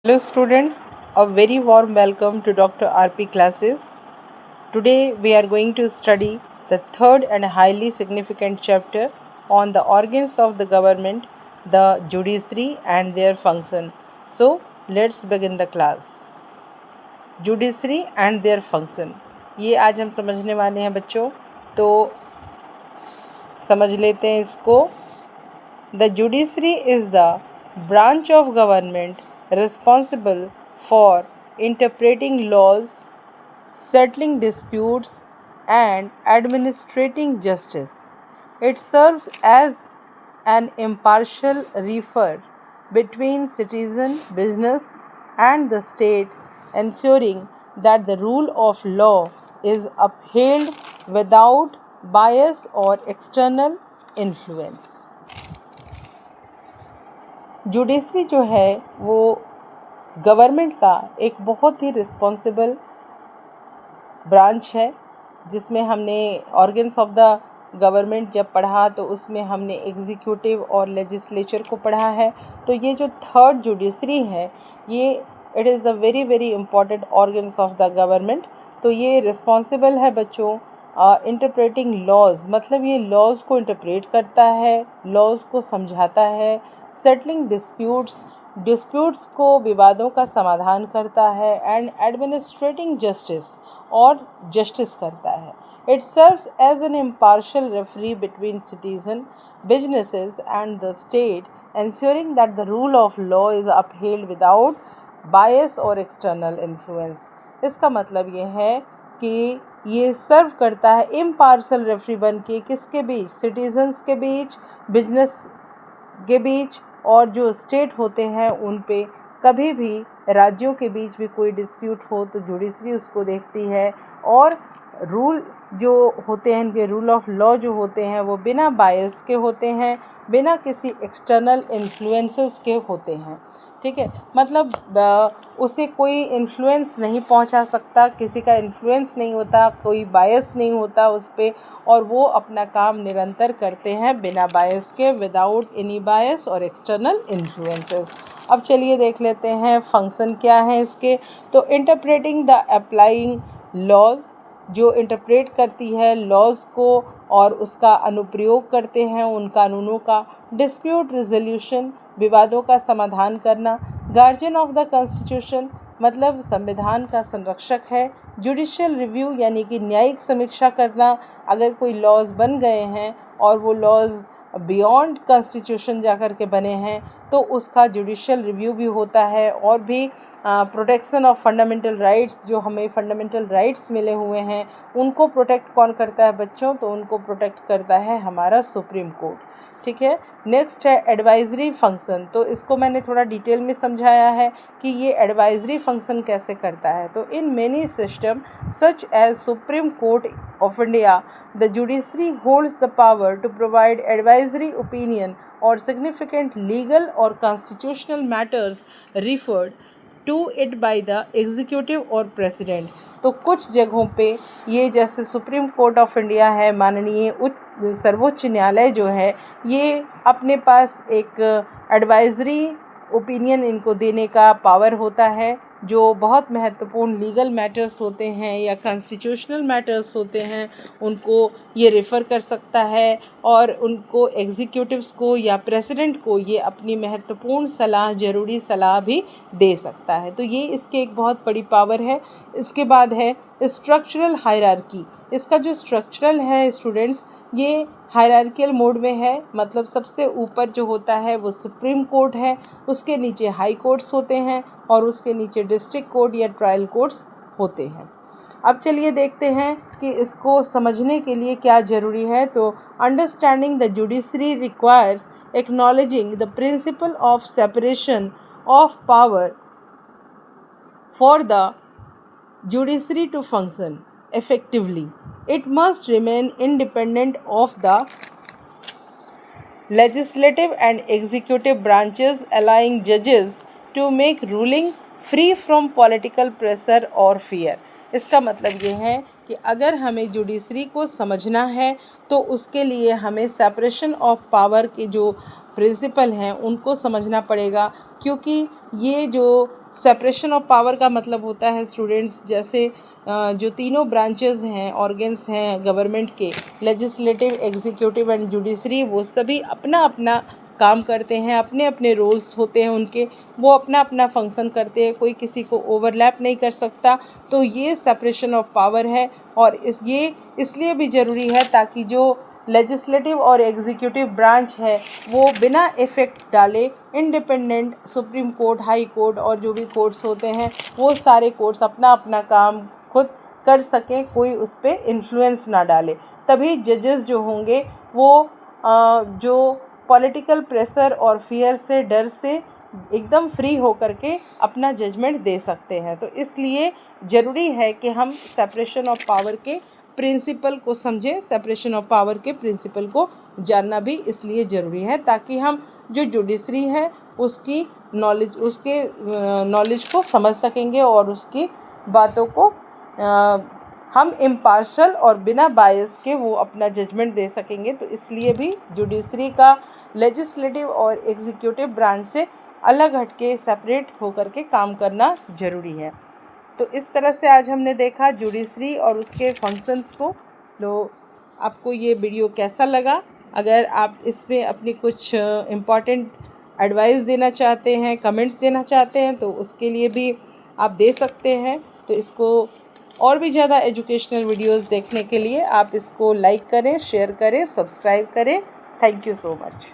Hello students, a very warm welcome to Dr. RP classes. Today we are going to study the third and highly significant chapter on the organs of the government, the judiciary and their function. So let's begin the class. Judiciary and their function. ये आज हम समझने वाले हैं बच्चों, तो समझ लेते हैं इसको. The judiciary is the branch of government responsible for interpreting laws, settling disputes, and administrating justice. It serves as an impartial refer between citizen, business, and the state, ensuring that the rule of law is upheld without bias or external influence. Judiciary जो है वो government का एक बहुत ही responsible branch है, जिसमें हमने organs of the government जब पढ़ा तो उसमें हमने एग्जीक्यूटिव और लेजिस्लेचर को पढ़ा है. तो ये जो थर्ड जुडिशरी है ये it is the very very important organs of the government. तो ये रिस्पॉन्सिबल है बच्चों इंटरप्रेटिंग लॉज, मतलब ये लॉज को इंटरप्रेट करता है, लॉज को समझाता है. सेटलिंग डिस्प्यूट्स को विवादों का समाधान करता है. एंड एडमिनिस्ट्रेटिंग जस्टिस, और जस्टिस करता है. It serves as an impartial referee between citizen, businesses and the state, ensuring that the rule of law is upheld without bias और external influence. इसका मतलब ये है कि ये सर्व करता है इम्पार्शल रेफरी बन के किसके बीच, सिटीजन्स के बीच, बिजनेस के बीच, और जो स्टेट होते हैं उन पे. कभी भी राज्यों के बीच भी कोई डिस्प्यूट हो तो जुडिशरी उसको देखती है, और रूल जो होते हैं इनके रूल ऑफ लॉ जो होते हैं वो बिना बायस के होते हैं, बिना किसी एक्सटर्नल इन्फ्लुएंसेस के होते हैं. ठीक है, मतलब उसे कोई इन्फ्लुएंस नहीं पहुंचा सकता, किसी का इन्फ्लुएंस नहीं होता, कोई बायस नहीं होता उस पर, और वो अपना काम निरंतर करते हैं बिना बायस के, विदाउट एनी बायस और एक्सटर्नल इन्फ्लुएंसेस. अब चलिए देख लेते हैं फंक्शन क्या है इसके. तो इंटरप्रेटिंग द अप्लाइंग लॉज, जो इंटरप्रेट करती है लॉज को और उसका अनुप्रयोग करते हैं उन कानूनों का. डिस्प्यूट रिजोल्यूशन, विवादों का समाधान करना. गार्जियन ऑफ द कॉन्स्टिट्यूशन, मतलब संविधान का संरक्षक है. जुडिशियल रिव्यू, यानी कि न्यायिक समीक्षा करना. अगर कोई लॉज बन गए हैं और वो लॉज बियॉन्ड कॉन्स्टिट्यूशन जाकर के बने हैं तो उसका जुडिशियल रिव्यू भी होता है. और भी प्रोटेक्शन ऑफ फंडामेंटल राइट्स, जो हमें फंडामेंटल राइट्स मिले हुए हैं उनको प्रोटेक्ट कौन करता है बच्चों, तो उनको प्रोटेक्ट करता है हमारा सुप्रीम कोर्ट. ठीक है. नेक्स्ट है एडवाइजरी फंक्शन. तो इसको मैंने थोड़ा डिटेल में समझाया है कि ये एडवाइजरी फंक्शन कैसे करता है. तो in many system such as supreme court of India, the judiciary holds the power to provide advisory opinion और सिग्निफिकेंट लीगल और constitutional matters referred to it by the executive और प्रेसिडेंट. तो कुछ जगहों पे ये, जैसे सुप्रीम कोर्ट ऑफ इंडिया है, माननीय सर्वोच्च न्यायालय जो है, ये अपने पास एक एडवाइजरी ओपिनियन इनको देने का पावर होता है. जो बहुत महत्वपूर्ण लीगल मैटर्स होते हैं या कॉन्स्टिट्यूशनल मैटर्स होते हैं उनको ये रेफ़र कर सकता है, और उनको एग्जीक्यूटिव्स को या प्रेसिडेंट को ये अपनी महत्वपूर्ण सलाह, ज़रूरी सलाह भी दे सकता है. तो ये इसके एक बहुत बड़ी पावर है. इसके बाद है स्ट्रक्चरल हायरार्की. इसका जो स्ट्रक्चरल है स्टूडेंट्स, ये हायरार्कियल मोड में है, मतलब सबसे ऊपर जो होता है वो सुप्रीम कोर्ट है, उसके नीचे हाई कोर्ट्स होते हैं, और उसके नीचे डिस्ट्रिक्ट कोर्ट या ट्रायल कोर्ट्स होते हैं. अब चलिए देखते हैं कि इसको समझने के लिए क्या ज़रूरी है. तो understanding the judiciary requires acknowledging the principle of separation of power for the judiciary to function effectively. It must remain independent of the legislative and executive branches, allowing judges to make ruling free from political pressure or fear. इसका मतलब ये है कि अगर हमें judiciary को समझना है तो उसके लिए हमें सेपरेशन ऑफ पावर के जो प्रिंसिपल हैं उनको समझना पड़ेगा. क्योंकि ये जो सेपरेशन ऑफ पावर का मतलब होता है स्टूडेंट्स, जैसे जो तीनों ब्रांचेस हैं, ऑर्गन्स हैं गवर्नमेंट के, लेजिस्लेटिव, एग्जीक्यूटिव एंड जुडिशरी, वो सभी अपना अपना काम करते हैं, अपने अपने रोल्स होते हैं उनके, वो अपना अपना फंक्शन करते हैं, कोई किसी को ओवरलैप नहीं कर सकता। तो ये सेपरेशन ऑफ पावर है, और ये इसलिए भी ज़रूरी है ताकि जो लेजिस्लेटिव और एग्जीक्यूटिव ब्रांच है वो बिना इफ़ेक्ट डाले independent supreme court, high court और जो भी कोर्ट्स होते हैं वो सारे कोर्ट्स अपना अपना काम खुद कर सकें, कोई उस पर इन्फ्लुएंस ना डाले। तभी जजेस जो होंगे वो जो पॉलिटिकल प्रेशर और फियर से, डर से एकदम फ्री होकर के अपना जजमेंट दे सकते हैं। तो इसलिए ज़रूरी है कि हम सेपरेशन ऑफ पावर के प्रिंसिपल को समझें, सेपरेशन ऑफ पावर के प्रिंसिपल को जानना भी इसलिए ज़रूरी है ताकि हम जो जुडिशरी है उसकी नॉलेज को समझ सकेंगे और उसकी बातों को हम इम्पार्शल और बिना बायस के वो अपना जजमेंट दे सकेंगे। तो इसलिए भी जुडिशरी का लेजिस्लेटिव और एग्जीक्यूटिव ब्रांच से अलग हटके सेपरेट होकर के काम करना ज़रूरी है। तो इस तरह से आज हमने देखा जुडिशरी और उसके फंक्शंस को। तो आपको ये वीडियो कैसा लगा? अगर आप इस पे अपनी कुछ इम्पॉर्टेंट एडवाइस देना चाहते हैं, कमेंट्स देना चाहते हैं, तो उसके लिए भी आप दे सकते हैं। तो इसको और भी ज़्यादा एजुकेशनल वीडियोस देखने के लिए आप इसको लाइक करें, शेयर करें, सब्सक्राइब करें। Thank you so much.